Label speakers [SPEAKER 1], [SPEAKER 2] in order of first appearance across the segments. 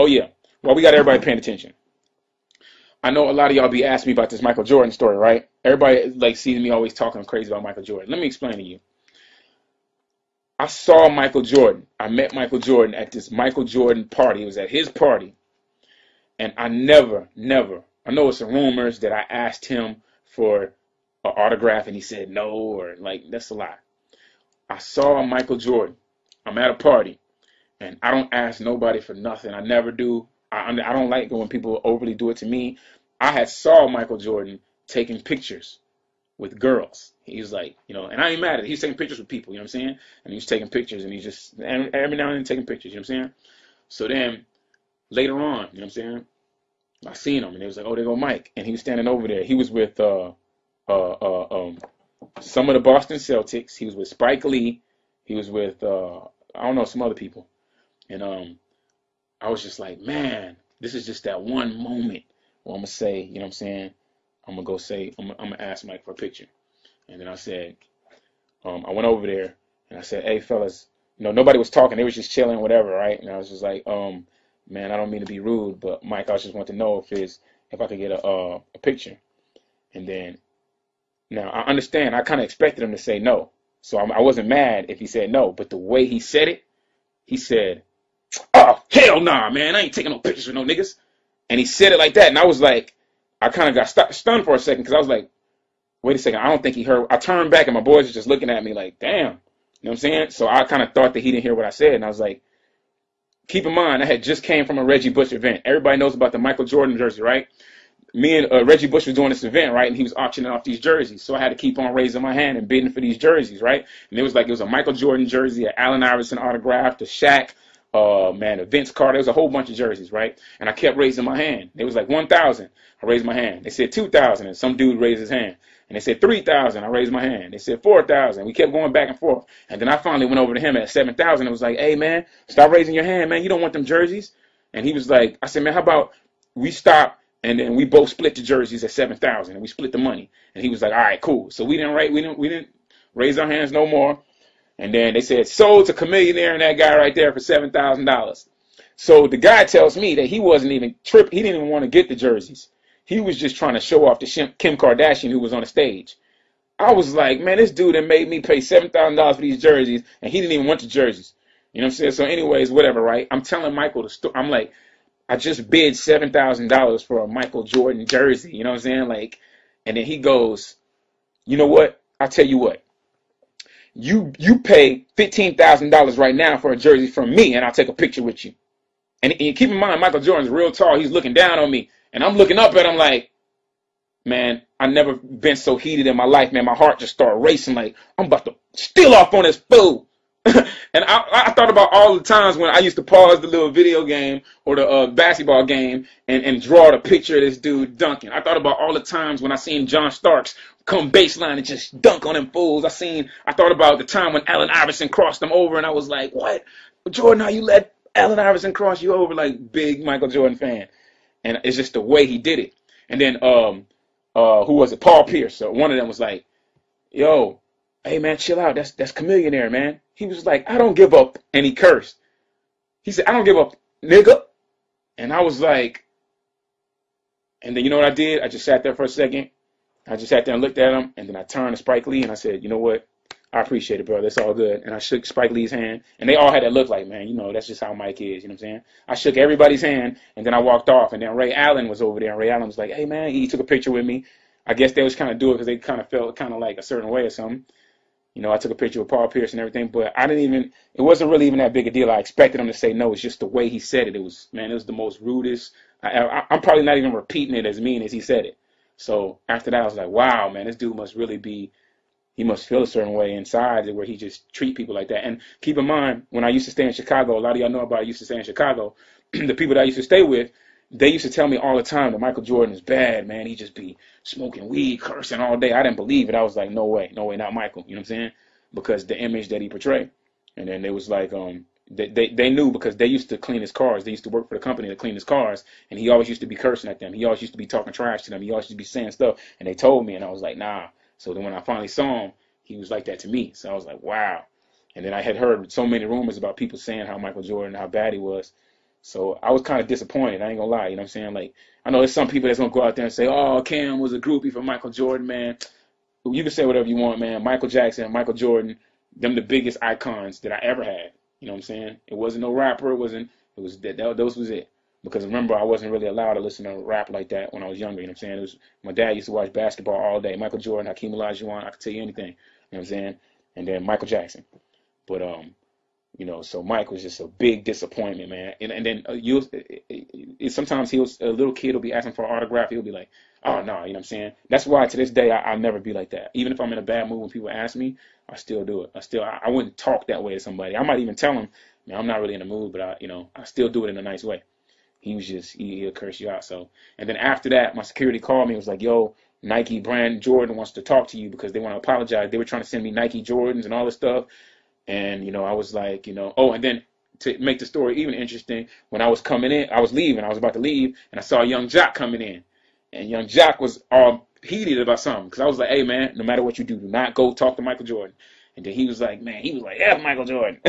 [SPEAKER 1] Oh yeah. Well, we got everybody paying attention. I know a lot of y'all be asking me about this Michael Jordan story, right? Everybody like sees me always talking crazy about Michael Jordan. Let me explain to you. I saw Michael Jordan. I met Michael Jordan at this Michael Jordan party. It was at his party. And I never, I know it's some rumors that I asked him for an autograph and he said no, or like, that's a lie. I saw Michael Jordan. I'm at a party and I don't ask nobody for nothing. I never do. I don't like it when people overly do it to me. I had saw Michael Jordan taking pictures with girls. He was like, and I ain't mad at it. He's taking pictures with people, you know what I'm saying? And he's taking pictures and he's just, and every now and then taking pictures, you know what I'm saying? So then later on, you know what I'm saying? I seen him and it was like, oh, there go Mike. And he was standing over there. He was with some of the Boston Celtics. He was with Spike Lee. He was with, I don't know, some other people. And I was just like, man, this is just that one moment where I'm going to say, you know what I'm saying? I'm going to go say, I'm going to ask Mike for a picture. And then I said, I went over there and I said, hey, fellas, nobody was talking. They was just chilling, whatever, right? And I was just like, man, I don't mean to be rude, but Mike, I just want to know if I could get a picture. And then, now I understand, I kind of expected him to say no. So I wasn't mad if he said no, but the way he said it, he said, oh, hell nah, man, I ain't taking no pictures with no niggas. And he said it like that. And I was like, I kind of got stunned for a second because I was like, wait a second, I don't think he heard. I turned back and my boys were just looking at me like, damn. You know what I'm saying? So I kind of thought that he didn't hear what I said. And I was like, keep in mind, I had just came from a Reggie Bush event. Everybody knows about the Michael Jordan jersey, right? Me and Reggie Bush was doing this event, right? And he was auctioning off these jerseys. So I had to keep on raising my hand and bidding for these jerseys, right? And it was a Michael Jordan jersey, an Allen Iverson autograph, the Shaq, a Vince Carter. There was a whole bunch of jerseys, right? And I kept raising my hand. It was like 1,000. I raised my hand. They said 2,000, and some dude raised his hand. And they said 3,000. I raised my hand. They said 4,000. We kept going back and forth. And then I finally went over to him at 7,000 and was like, hey, man, stop raising your hand, man. You don't want them jerseys. And he was like, I said, man, how about we stop and then we both split the jerseys at 7,000 and we split the money. And he was like, all right, cool. So we didn't raise our hands no more. And then they said, sold to Chamillionaire and that guy right there for $7,000. So the guy tells me that he wasn't even tripping. He didn't even want to get the jerseys. He was just trying to show off to Kim Kardashian who was on the stage. I was like, man, this dude that made me pay $7,000 for these jerseys, and he didn't even want the jerseys. You know what I'm saying? So anyways, whatever, right? I'm telling Michael the story. I'm like, I just bid $7,000 for a Michael Jordan jersey. You know what I'm saying? Like, and then he goes, you know what? I'll tell you what. You pay $15,000 right now for a jersey from me, and I'll take a picture with you. And keep in mind, Michael Jordan's real tall. He's looking down on me. And I'm looking up at him like, man, I've never been so heated in my life, man. My heart just started racing like, I'm about to steal off on this fool. And I thought about all the times when I used to pause the little video game or the basketball game and draw the picture of this dude dunking. I thought about all the times when I seen John Starks come baseline and just dunk on them fools. I thought about the time when Allen Iverson crossed them over and I was like, what? Jordan, how you let Allen Iverson cross you over? Like, big Michael Jordan fan. And it's just the way he did it. And then, who was it? Paul Pierce. So one of them was like, yo, hey, man, chill out. That's chamillionaire, man. He was like, I don't give up. And he cursed. He said, I don't give up, nigga. And I was like, and then you know what I did? I just sat there for a second. I just sat there and looked at him. And then I turned to Spike Lee and I said, you know what? I appreciate it, bro. That's all good. And I shook Spike Lee's hand. And they all had that look like, man, that's just how Mike is. You know what I'm saying? I shook everybody's hand. And then I walked off. And then Ray Allen was over there. And Ray Allen was like, hey, man, he took a picture with me. I guess they was kind of do it because they kind of felt kind of like a certain way or something. I took a picture with Paul Pierce and everything. But it wasn't really even that big a deal. I expected him to say no. It's just the way he said it. It was the most rudest. I'm probably not even repeating it as mean as he said it. So after that, I was like, wow, man, this dude must really be. He must feel a certain way inside where he just treat people like that. And keep in mind, when I used to stay in Chicago, a lot of y'all know about I used to stay in Chicago, the people that I used to stay with, they used to tell me all the time that Michael Jordan is bad, man. He just be smoking weed, cursing all day. I didn't believe it. I was like, no way, not Michael. You know what I'm saying? Because the image that he portrayed. And then they was like, they knew because they used to clean his cars. They used to work for the company to clean his cars. And he always used to be cursing at them. He always used to be talking trash to them. He always used to be saying stuff. And they told me, and I was like, nah. So then when I finally saw him, he was like that to me. So I was like, wow. And then I had heard so many rumors about people saying how Michael Jordan, how bad he was. So I was kind of disappointed. I ain't gonna lie. You know what I'm saying? Like, I know there's some people that's gonna go out there and say, "Oh, Cam was a groupie for Michael Jordan, man." You can say whatever you want, man. Michael Jackson, Michael Jordan, them the biggest icons that I ever had. You know what I'm saying? It wasn't no rapper. It wasn't. It was those was it. Because remember, I wasn't really allowed to listen to rap like that when I was younger. You know what I'm saying? It was my dad used to watch basketball all day. Michael Jordan, Hakeem Olajuwon, I could tell you anything. You know what I'm saying? And then Michael Jackson. But so Mike was just a big disappointment, man. And then sometimes a little kid will be asking for an autograph. He'll be like, oh, no, you know what I'm saying? That's why to this day, I'll never be like that. Even if I'm in a bad mood when people ask me, I still do it. I wouldn't talk that way to somebody. I might even tell them, man, I'm not really in the mood, but I still do it in a nice way. He was just, he'll curse you out. So, and then after that, my security called me and was like, yo, Nike brand Jordan wants to talk to you because they want to apologize. They were trying to send me Nike Jordans and all this stuff. And, I was like, oh, and then to make the story even interesting, when I was leaving, I was about to leave, and I saw Young Jock coming in. And Young Jock was all heated about something, because I was like, hey, man, no matter what you do not go talk to Michael Jordan. And then he was like, F Michael Jordan.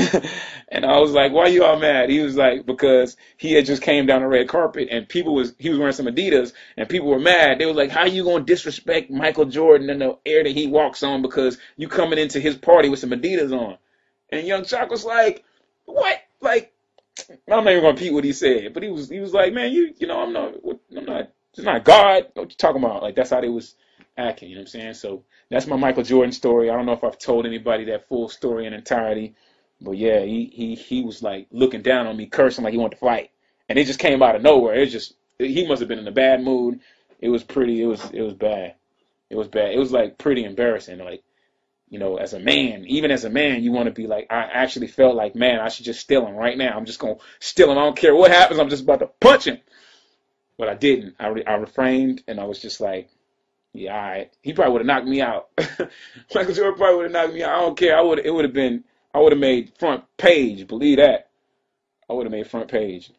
[SPEAKER 1] And I was like, why you all mad? He was like, because he had just came down the red carpet, and he was wearing some Adidas, and people were mad. They were like, how you going to disrespect Michael Jordan in the air that he walks on because you coming into his party with some Adidas on? And Young Chuck was like, what? Like, I'm not even gonna repeat what he said, but he was like, man, it's not God. What you talking about? Like, that's how they was acting. You know what I'm saying? So that's my Michael Jordan story. I don't know if I've told anybody that full story in entirety, but yeah, he was like looking down on me, cursing like he wanted to fight, and it just came out of nowhere. He must have been in a bad mood. It was bad. It was bad. It was like pretty embarrassing. Like, as a man, even as a man, you want to be like, I actually felt like, man, I should just steal him right now. I'm just going to steal him. I don't care what happens. I'm just about to punch him. But I didn't. I refrained, and I was just like, yeah, all right. He probably would have knocked me out. Michael Jordan probably would have knocked me out. I don't care. I would have made front page. Believe that. I would have made front page.